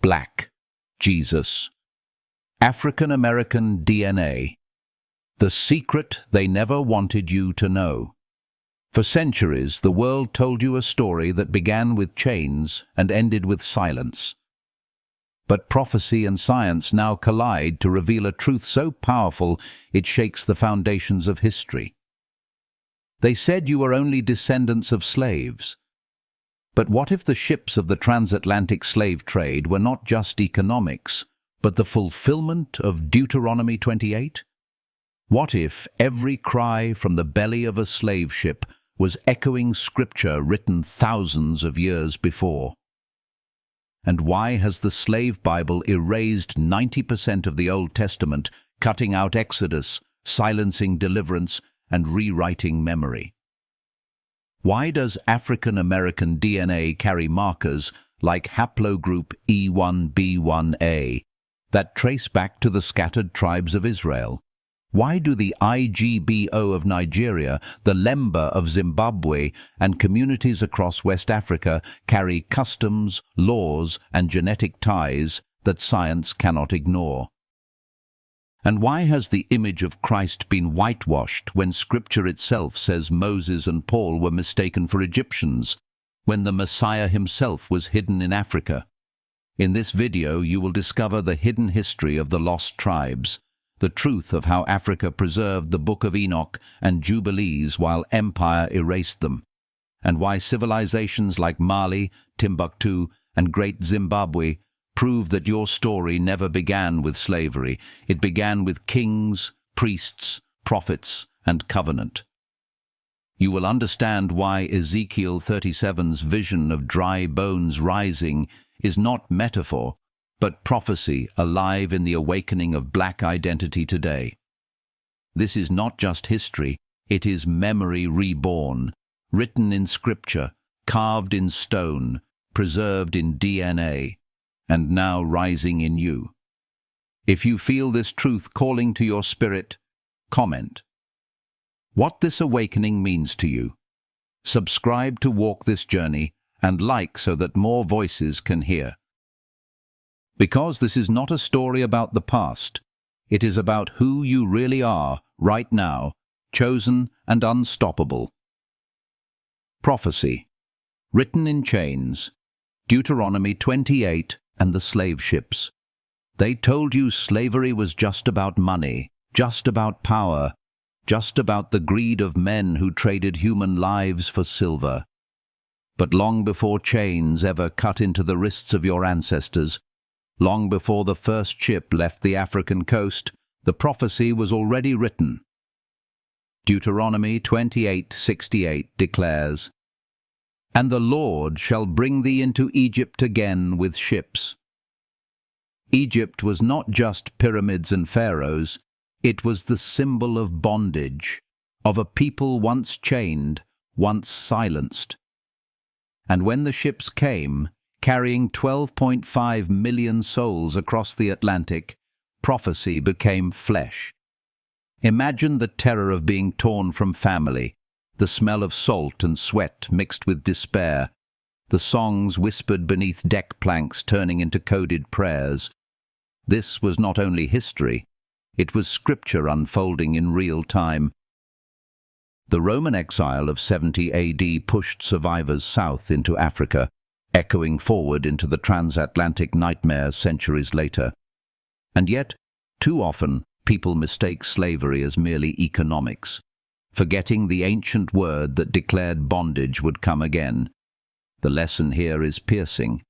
Black, Jesus. African-American DNA. The secret they never wanted you to know. For centuries, the world told you a story that began with chains and ended with silence. But prophecy and science now collide to reveal a truth so powerful it shakes the foundations of history. They said you were only descendants of slaves. But what if the ships of the transatlantic slave trade were not just economics, but the fulfillment of Deuteronomy 28? What if every cry from the belly of a slave ship was echoing scripture written thousands of years before? And why has the slave Bible erased 90% of the Old Testament, cutting out Exodus, silencing deliverance, and rewriting memory? Why does African-American DNA carry markers like haplogroup E1B1A that trace back to the scattered tribes of Israel? Why do the IGBO of Nigeria, the Lemba of Zimbabwe, and communities across West Africa carry customs, laws, and genetic ties that science cannot ignore? And why has the image of Christ been whitewashed when Scripture itself says Moses and Paul were mistaken for Egyptians, when the Messiah himself was hidden in Africa? In this video, you will discover the hidden history of the lost tribes, the truth of how Africa preserved the Book of Enoch and Jubilees while empire erased them, and why civilizations like Mali, Timbuktu, and Great Zimbabwe prove that your story never began with slavery. It began with kings, priests, prophets, and covenant. You will understand why Ezekiel 37's vision of dry bones rising is not metaphor, but prophecy alive in the awakening of black identity today. This is not just history, it is memory reborn, written in scripture, carved in stone, preserved in DNA, and now rising in you. If you feel this truth calling to your spirit, comment what this awakening means to you. Subscribe to walk this journey, and like so that more voices can hear. Because this is not a story about the past, it is about who you really are right now, chosen and unstoppable. Prophecy, written in chains, Deuteronomy 28 and the slave ships. They told you slavery was just about money, just about power, just about the greed of men who traded human lives for silver. But long before chains ever cut into the wrists of your ancestors, long before the first ship left the African coast, the prophecy was already written. Deuteronomy 28:68 declares, "And the Lord shall bring thee into Egypt again with ships." Egypt was not just pyramids and pharaohs, it was the symbol of bondage, of a people once chained, once silenced. And when the ships came, carrying 12.5 million souls across the Atlantic, prophecy became flesh. Imagine the terror of being torn from family, the smell of salt and sweat mixed with despair, the songs whispered beneath deck planks turning into coded prayers. This was not only history, it was scripture unfolding in real time. The Roman exile of 70 AD pushed survivors south into Africa, echoing forward into the transatlantic nightmare centuries later. And yet, too often, people mistake slavery as merely economics, forgetting the ancient word that declared bondage would come again. The lesson here is piercing.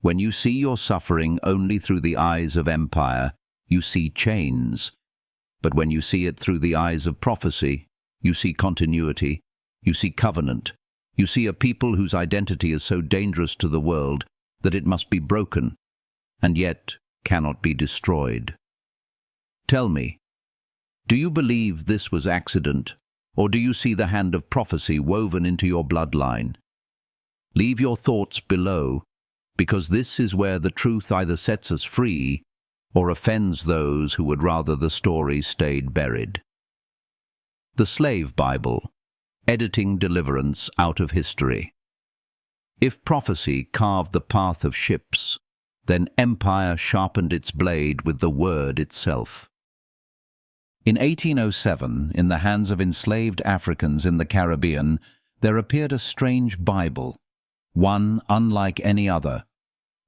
When you see your suffering only through the eyes of empire, you see chains. But when you see it through the eyes of prophecy, you see continuity, you see covenant. You see a people whose identity is so dangerous to the world that it must be broken, and yet cannot be destroyed. Tell me, do you believe this was accident, or do you see the hand of prophecy woven into your bloodline? Leave your thoughts below, because this is where the truth either sets us free or offends those who would rather the story stayed buried. The Slave Bible. Editing deliverance out of history. If prophecy carved the path of ships, then empire sharpened its blade with the word itself. In 1807, in the hands of enslaved Africans in the Caribbean, there appeared a strange Bible, one unlike any other,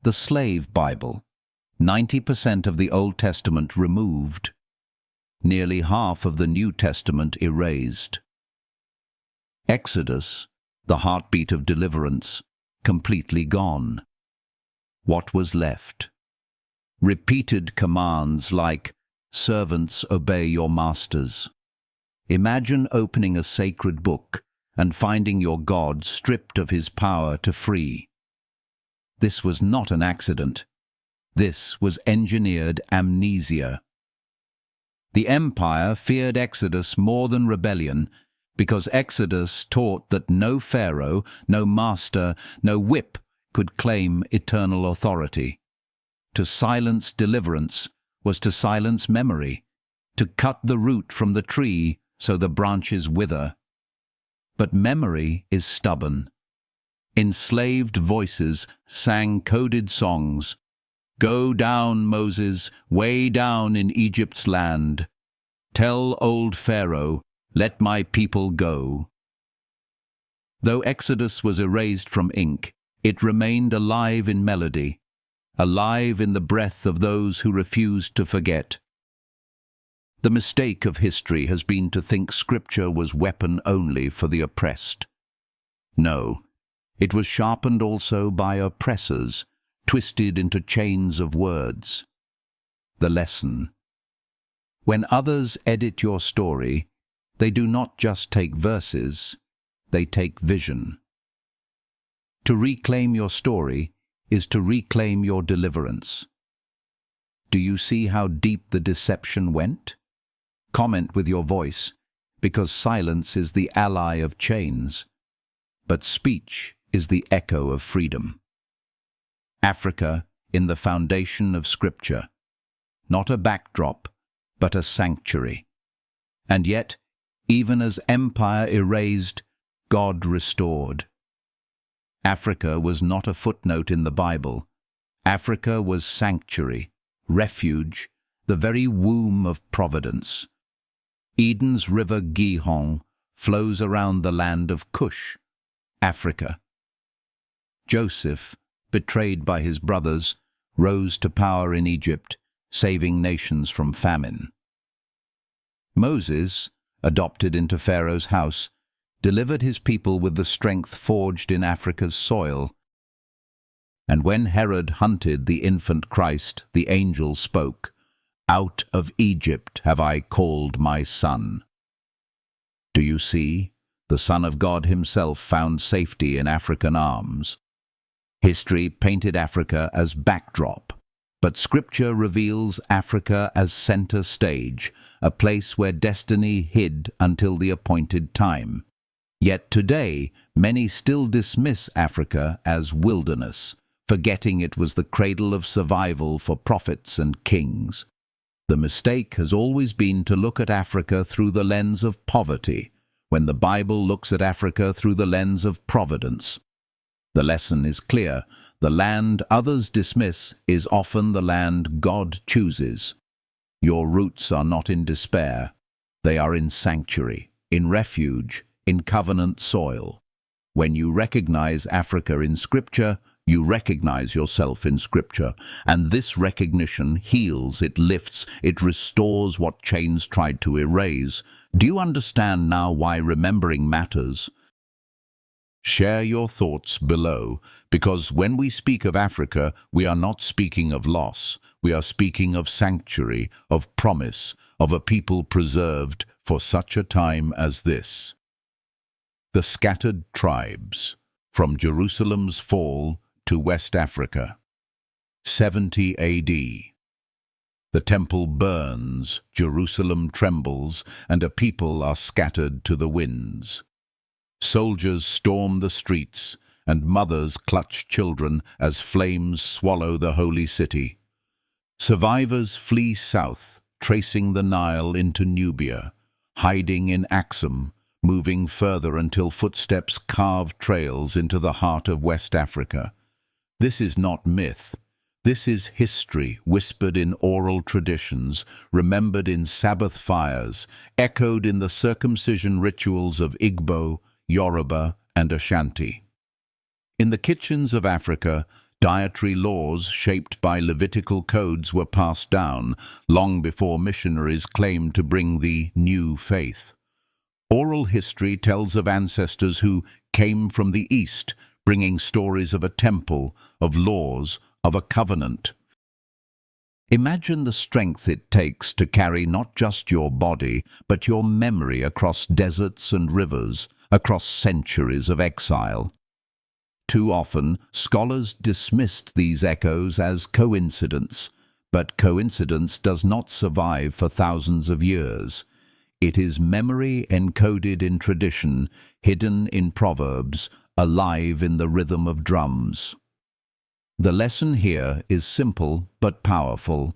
the Slave Bible, 90% of the Old Testament removed, nearly half of the New Testament erased. Exodus, the heartbeat of deliverance, completely gone. What was left? Repeated commands like, "Servants, obey your masters." Imagine opening a sacred book and finding your God stripped of his power to free. This was not an accident. This was engineered amnesia. The empire feared Exodus more than rebellion because Exodus taught that no pharaoh, no master, no whip could claim eternal authority. To silence deliverance was to silence memory, to cut the root from the tree so the branches wither. But memory is stubborn. Enslaved voices sang coded songs. "Go down, Moses, way down in Egypt's land. Tell old Pharaoh, let my people go." Though Exodus was erased from ink, it remained alive in melody, alive in the breath of those who refused to forget. The mistake of history has been to think Scripture was weapon only for the oppressed. No, it was sharpened also by oppressors, twisted into chains of words. The lesson: when others edit your story, they do not just take verses, they take vision. To reclaim your story is to reclaim your deliverance. Do you see how deep the deception went? Comment with your voice, because silence is the ally of chains, but speech is the echo of freedom. Africa in the foundation of Scripture, not a backdrop, but a sanctuary. And yet, even as empire erased, God restored. Africa was not a footnote in the Bible. Africa was sanctuary, refuge, the very womb of providence. Eden's river Gihon flows around the land of Cush, Africa. Joseph, betrayed by his brothers, rose to power in Egypt, saving nations from famine. Moses, adopted into Pharaoh's house, delivered his people with the strength forged in Africa's soil. And when Herod hunted the infant Christ, the angel spoke, "Out of Egypt have I called my son." Do you see? The Son of God himself found safety in African arms. History painted Africa as backdrop, but Scripture reveals Africa as center stage, a place where destiny hid until the appointed time. Yet today, many still dismiss Africa as wilderness, forgetting it was the cradle of survival for prophets and kings. The mistake has always been to look at Africa through the lens of poverty, when the Bible looks at Africa through the lens of providence. The lesson is clear. The land others dismiss is often the land God chooses. Your roots are not in despair. They are in sanctuary, in refuge, in covenant soil. When you recognize Africa in Scripture, you recognize yourself in Scripture, and this recognition heals, it lifts, it restores what chains tried to erase. Do you understand now why remembering matters? Share your thoughts below, because when we speak of Africa, we are not speaking of loss. We are speaking of sanctuary, of promise, of a people preserved for such a time as this. The Scattered Tribes, from Jerusalem's Fall to West Africa. 70 AD. The temple burns, Jerusalem trembles, and a people are scattered to the winds. Soldiers storm the streets, and mothers clutch children as flames swallow the holy city. Survivors flee south, tracing the Nile into Nubia, hiding in Axum, moving further until footsteps carve trails into the heart of West Africa. This is not myth. This is history whispered in oral traditions, remembered in Sabbath fires, echoed in the circumcision rituals of Igbo, Yoruba, and Ashanti. In the kitchens of Africa, dietary laws shaped by Levitical codes were passed down long before missionaries claimed to bring the new faith. Oral history tells of ancestors who came from the East, bringing stories of a temple, of laws, of a covenant. Imagine the strength it takes to carry not just your body, but your memory across deserts and rivers, across centuries of exile. Too often, scholars dismissed these echoes as coincidence, but coincidence does not survive for thousands of years. It is memory encoded in tradition, hidden in proverbs, alive in the rhythm of drums. The lesson here is simple but powerful.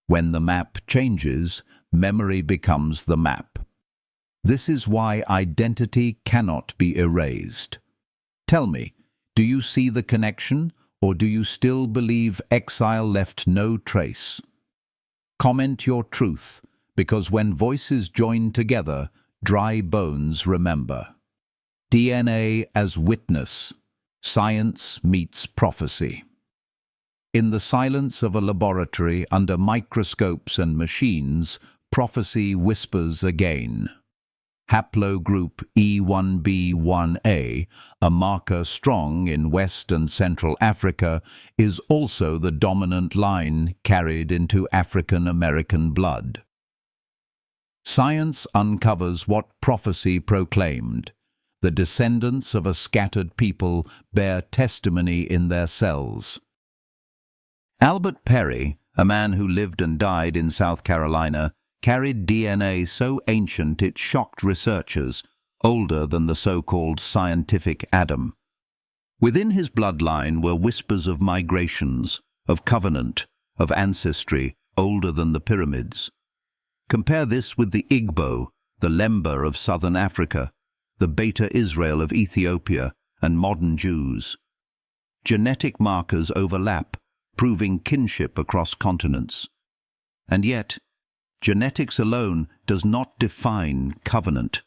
When the map changes, memory becomes the map. This is why identity cannot be erased. Tell me, do you see the connection, or do you still believe exile left no trace? Comment your truth, because when voices join together, dry bones remember. DNA as witness. Science meets prophecy. In the silence of a laboratory under microscopes and machines, prophecy whispers again. Haplogroup E1b1a, a marker strong in West and Central Africa, is also the dominant line carried into African American blood. Science uncovers what prophecy proclaimed. The descendants of a scattered people bear testimony in their cells. Albert Perry, a man who lived and died in South Carolina, carried DNA so ancient it shocked researchers, older than the so-called scientific Adam. Within his bloodline were whispers of migrations, of covenant, of ancestry older than the pyramids. Compare this with the Igbo, the Lemba of southern Africa, the Beta Israel of Ethiopia, and modern Jews. Genetic markers overlap, proving kinship across continents. And yet, genetics alone does not define covenant.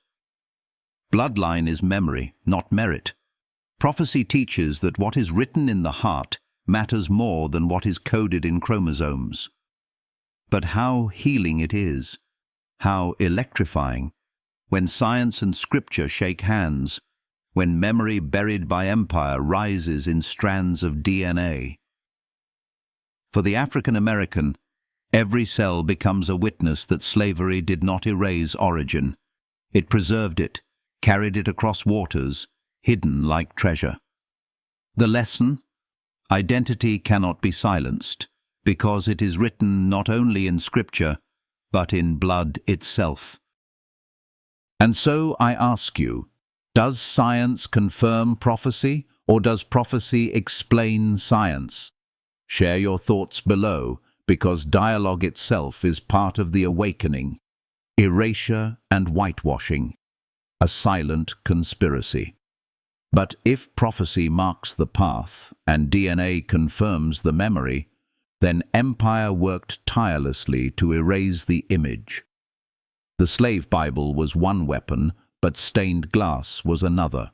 Bloodline is memory, not merit. Prophecy teaches that what is written in the heart matters more than what is coded in chromosomes. But how healing it is, how electrifying, when science and scripture shake hands, when memory buried by empire rises in strands of DNA. For the African American, every cell becomes a witness that slavery did not erase origin. It preserved it, carried it across waters, hidden like treasure. The lesson? Identity cannot be silenced, because it is written not only in Scripture, but in blood itself. And so I ask you, does science confirm prophecy, or does prophecy explain science? Share your thoughts below, because dialogue itself is part of the awakening. Erasure and whitewashing, a silent conspiracy. But if prophecy marks the path and DNA confirms the memory, then empire worked tirelessly to erase the image. The slave Bible was one weapon, but stained glass was another.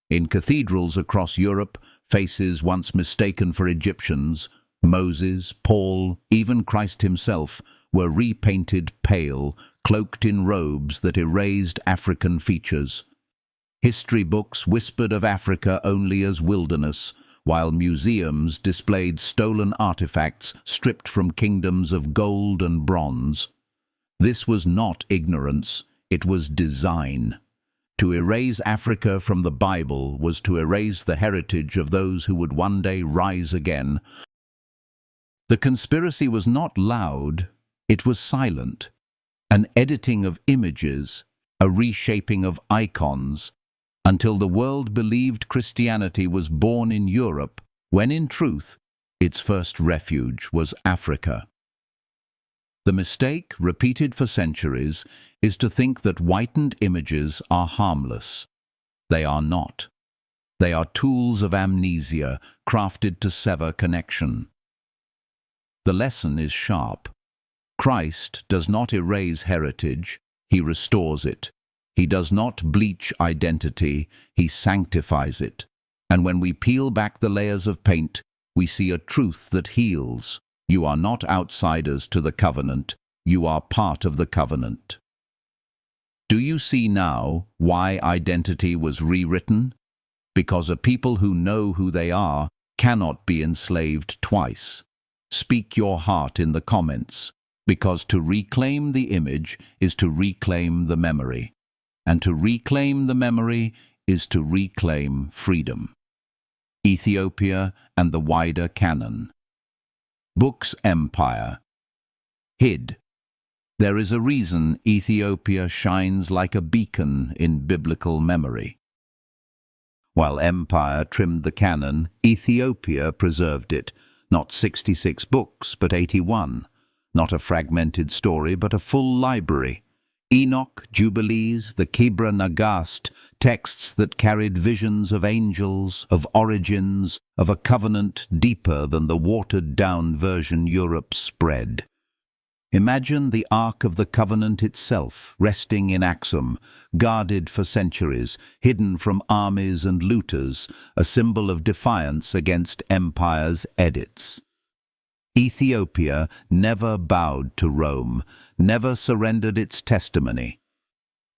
In cathedrals across Europe, faces once mistaken for Egyptians, Moses, Paul, even Christ himself, were repainted pale, cloaked in robes that erased African features. History books whispered of Africa only as wilderness, while museums displayed stolen artifacts stripped from kingdoms of gold and bronze. This was not ignorance, it was design. To erase Africa from the Bible was to erase the heritage of those who would one day rise again. The conspiracy was not loud, it was silent. An editing of images, a reshaping of icons, until the world believed Christianity was born in Europe, when in truth, its first refuge was Africa. The mistake, repeated for centuries, is to think that whitened images are harmless. They are not. They are tools of amnesia, crafted to sever connection. The lesson is sharp. Christ does not erase heritage, he restores it. He does not bleach identity, he sanctifies it. And when we peel back the layers of paint, we see a truth that heals. You are not outsiders to the covenant, you are part of the covenant. Do you see now why identity was rewritten? Because a people who know who they are cannot be enslaved twice. Speak your heart in the comments, because to reclaim the image is to reclaim the memory, and to reclaim the memory is to reclaim freedom. Ethiopia and the wider canon. Books Empire. Hid. There is a reason Ethiopia shines like a beacon in biblical memory. While Empire trimmed the canon, Ethiopia preserved it. Not 66 books, but 81. Not a fragmented story, but a full library. Enoch, Jubilees, the Kebra Nagast, texts that carried visions of angels, of origins, of a covenant deeper than the watered-down version Europe spread. Imagine the Ark of the Covenant itself, resting in Axum, guarded for centuries, hidden from armies and looters, a symbol of defiance against Empire's edicts. Ethiopia never bowed to Rome, never surrendered its testimony.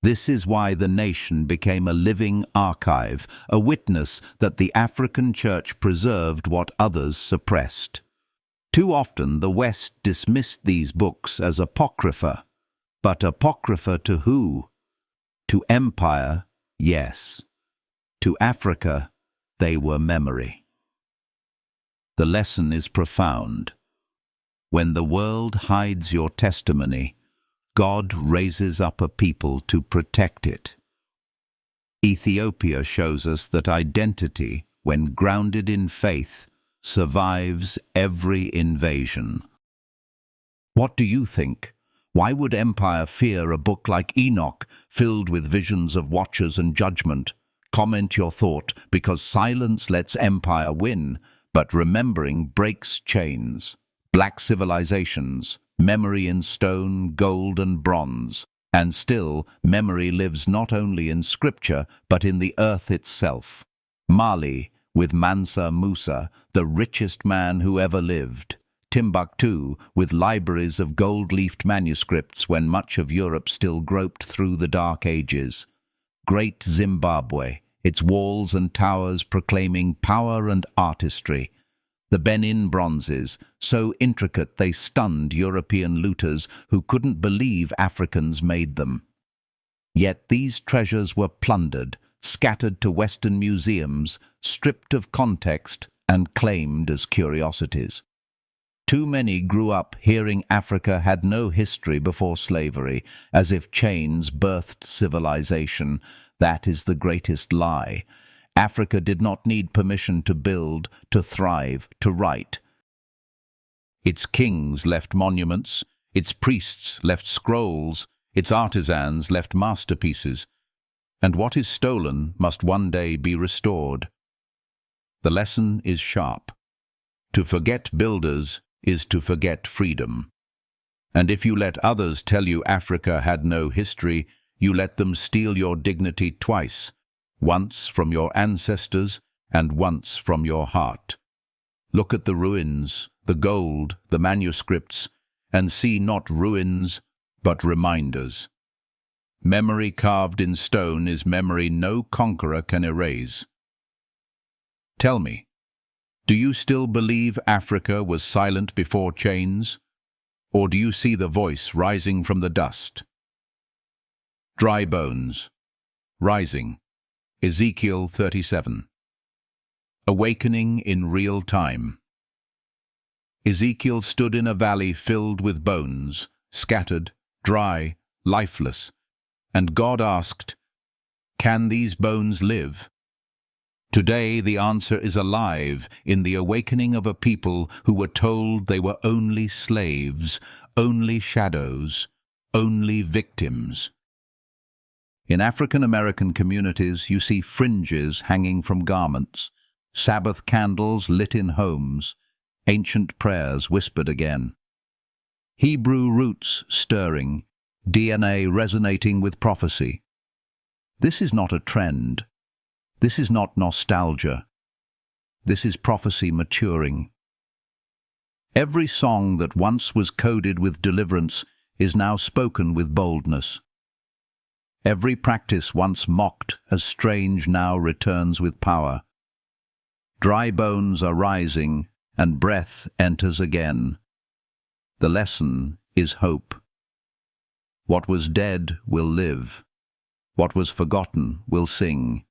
This is why the nation became a living archive, a witness that the African Church preserved what others suppressed. Too often the West dismissed these books as apocrypha. But apocrypha to who? To Empire, yes. To Africa, they were memory. The lesson is profound. When the world hides your testimony, God raises up a people to protect it. Ethiopia shows us that identity, when grounded in faith, survives every invasion. What do you think? Why would Empire fear a book like Enoch, filled with visions of watchers and judgment? Comment your thought, because silence lets Empire win, but remembering breaks chains. Black civilizations, memory in stone, gold and bronze, and still memory lives not only in scripture, but in the earth itself. Mali, with Mansa Musa, the richest man who ever lived. Timbuktu, with libraries of gold-leafed manuscripts when much of Europe still groped through the Dark Ages. Great Zimbabwe, its walls and towers proclaiming power and artistry. The Benin bronzes, so intricate they stunned European looters who couldn't believe Africans made them. Yet these treasures were plundered, scattered to Western museums, stripped of context, and claimed as curiosities. Too many grew up hearing Africa had no history before slavery, as if chains birthed civilization. That is the greatest lie. Africa did not need permission to build, to thrive, to write. Its kings left monuments, its priests left scrolls, its artisans left masterpieces. And what is stolen must one day be restored. The lesson is sharp. To forget builders is to forget freedom. And if you let others tell you Africa had no history, you let them steal your dignity twice, once from your ancestors and once from your heart. Look at the ruins, the gold, the manuscripts, and see not ruins, but reminders. Memory carved in stone is memory no conqueror can erase. Tell me, do you still believe Africa was silent before chains? Or do you see the voice rising from the dust? Dry bones. Rising. Ezekiel 37. Awakening in real time. Ezekiel stood in a valley filled with bones, scattered, dry, lifeless, and God asked, "Can these bones live?" Today the answer is alive in the awakening of a people who were told they were only slaves, only shadows, only victims. In African American communities you see fringes hanging from garments, Sabbath candles lit in homes, ancient prayers whispered again. Hebrew roots stirring, DNA resonating with prophecy. This is not a trend. This is not nostalgia. This is prophecy maturing. Every song that once was coded with deliverance is now spoken with boldness. Every practice once mocked as strange now returns with power. Dry bones are rising, and breath enters again. The lesson is hope. What was dead will live. What was forgotten will sing.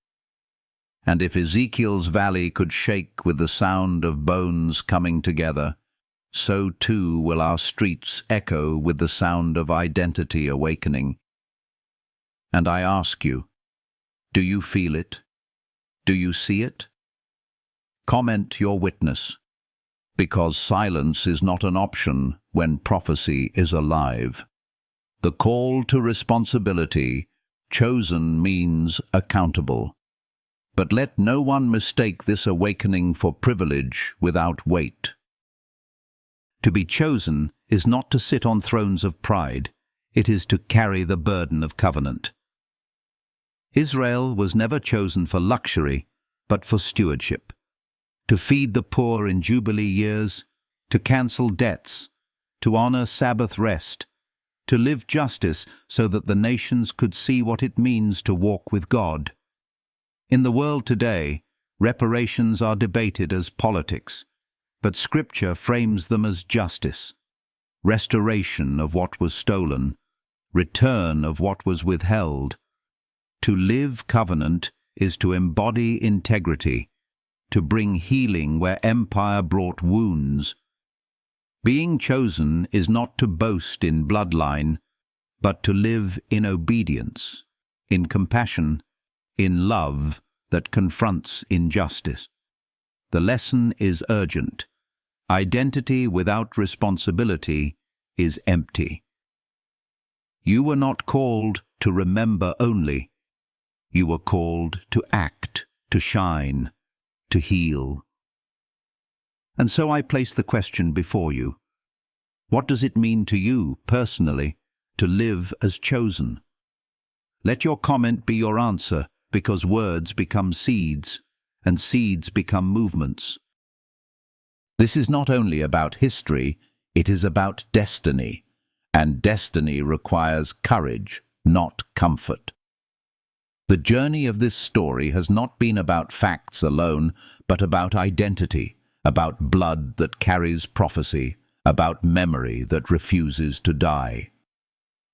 And if Ezekiel's valley could shake with the sound of bones coming together, so too will our streets echo with the sound of identity awakening. And I ask you, do you feel it? Do you see it? Comment your witness, because silence is not an option when prophecy is alive. The call to responsibility, chosen means accountable. But let no one mistake this awakening for privilege without weight. To be chosen is not to sit on thrones of pride, it is to carry the burden of covenant. Israel was never chosen for luxury, but for stewardship. To feed the poor in Jubilee years, to cancel debts, to honor Sabbath rest, to live justice so that the nations could see what it means to walk with God. In the world today, reparations are debated as politics, but Scripture frames them as justice, restoration of what was stolen, return of what was withheld. To live covenant is to embody integrity, to bring healing where empire brought wounds. Being chosen is not to boast in bloodline, but to live in obedience, in compassion, in love that confronts injustice. The lesson is urgent. Identity without responsibility is empty. You were not called to remember only. You were called to act, to shine, to heal. And so I place the question before you. What does it mean to you, personally, to live as chosen? Let your comment be your answer, because words become seeds, and seeds become movements. This is not only about history, it is about destiny, and destiny requires courage, not comfort. The journey of this story has not been about facts alone, but about identity, about blood that carries prophecy, about memory that refuses to die.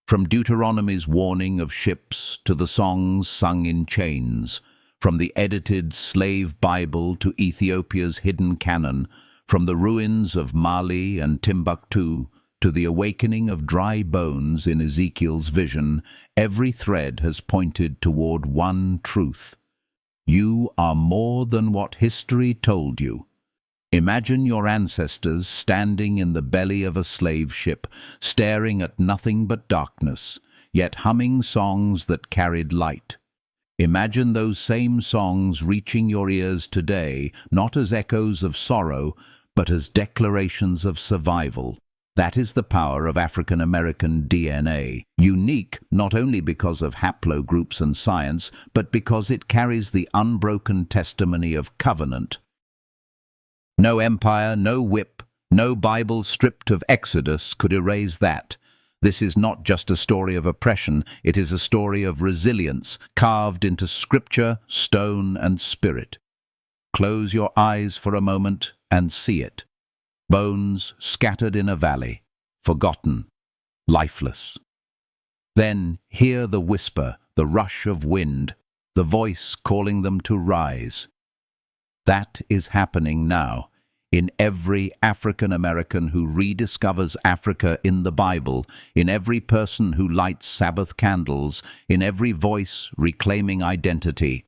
From Deuteronomy's warning of ships to the songs sung in chains, from the edited slave Bible to Ethiopia's hidden canon, from the ruins of Mali and Timbuktu to the awakening of dry bones in Ezekiel's vision, every thread has pointed toward one truth. You are more than what history told you. Imagine your ancestors standing in the belly of a slave ship, staring at nothing but darkness, yet humming songs that carried light. Imagine those same songs reaching your ears today, not as echoes of sorrow, but as declarations of survival. That is the power of African American DNA, unique not only because of haplogroups and science, but because it carries the unbroken testimony of covenant. No empire, no whip, no Bible stripped of Exodus could erase that. This is not just a story of oppression, it is a story of resilience, carved into scripture, stone, and spirit. Close your eyes for a moment and see it. Bones scattered in a valley, forgotten, lifeless. Then hear the whisper, the rush of wind, the voice calling them to rise. That is happening now, in every African American who rediscovers Africa in the Bible, in every person who lights Sabbath candles, in every voice reclaiming identity.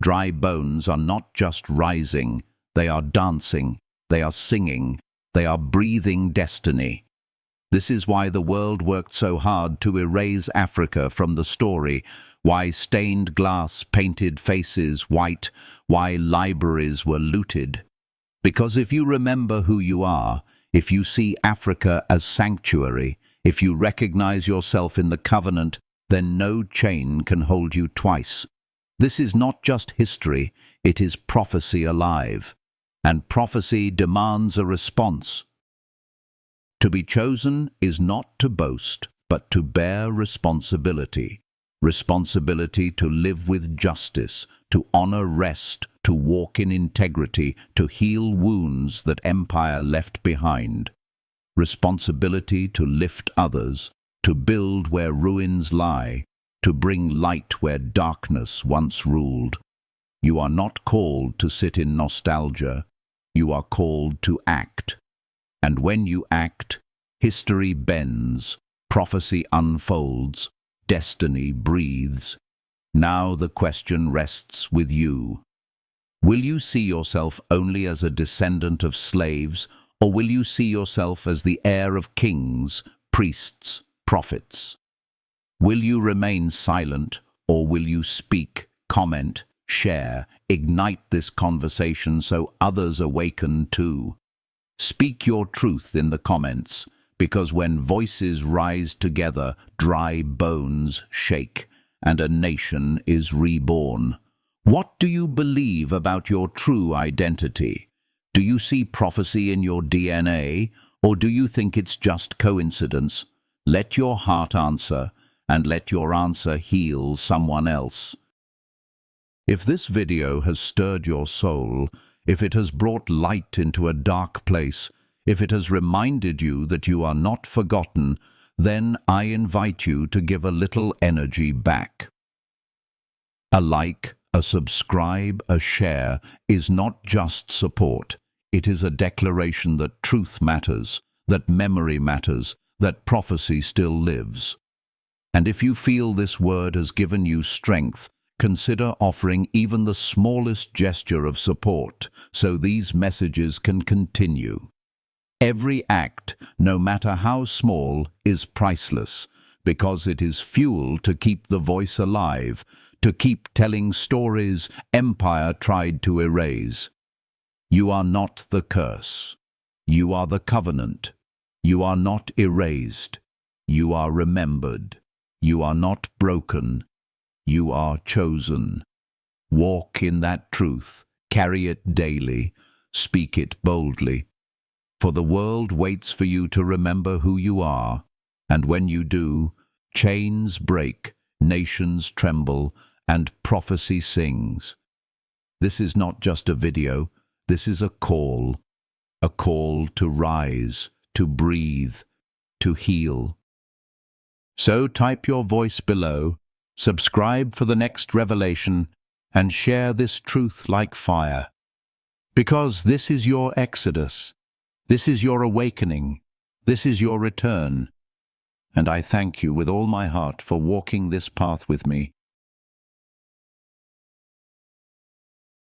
Dry bones are not just rising, they are dancing, they are singing, they are breathing destiny. This is why the world worked so hard to erase Africa from the story, why stained glass painted faces white, why libraries were looted. Because if you remember who you are, if you see Africa as sanctuary, if you recognize yourself in the covenant, then no chain can hold you twice. This is not just history, it is prophecy alive. And prophecy demands a response. To be chosen is not to boast, but to bear responsibility. Responsibility to live with justice, to honor rest, to walk in integrity, to heal wounds that empire left behind. Responsibility to lift others, to build where ruins lie, to bring light where darkness once ruled. You are not called to sit in nostalgia, you are called to act. And when you act, history bends, prophecy unfolds, destiny breathes. Now the question rests with you. Will you see yourself only as a descendant of slaves, or will you see yourself as the heir of kings, priests, prophets? Will you remain silent, or will you speak, comment, share, ignite this conversation so others awaken too? Speak your truth in the comments, because when voices rise together, dry bones shake, and a nation is reborn. What do you believe about your true identity? Do you see prophecy in your DNA, or do you think it's just coincidence? Let your heart answer, and let your answer heal someone else. If this video has stirred your soul, if it has brought light into a dark place, if it has reminded you that you are not forgotten, then I invite you to give a little energy back. A like, a subscribe, a share is not just support. It is a declaration that truth matters, that memory matters, that prophecy still lives. And if you feel this word has given you strength, consider offering even the smallest gesture of support so these messages can continue. Every act, no matter how small, is priceless because it is fuel to keep the voice alive, to keep telling stories empire tried to erase. You are not the curse. You are the covenant. You are not erased. You are remembered. You are not broken. You are chosen. Walk in that truth. Carry it daily. Speak it boldly. For the world waits for you to remember who you are. And when you do, chains break, nations tremble, and prophecy sings. This is not just a video. This is a call to rise, to breathe, to heal. So type your voice below, subscribe for the next revelation, and share this truth like fire. Because this is your exodus, this is your awakening, this is your return. And I thank you with all my heart for walking this path with me.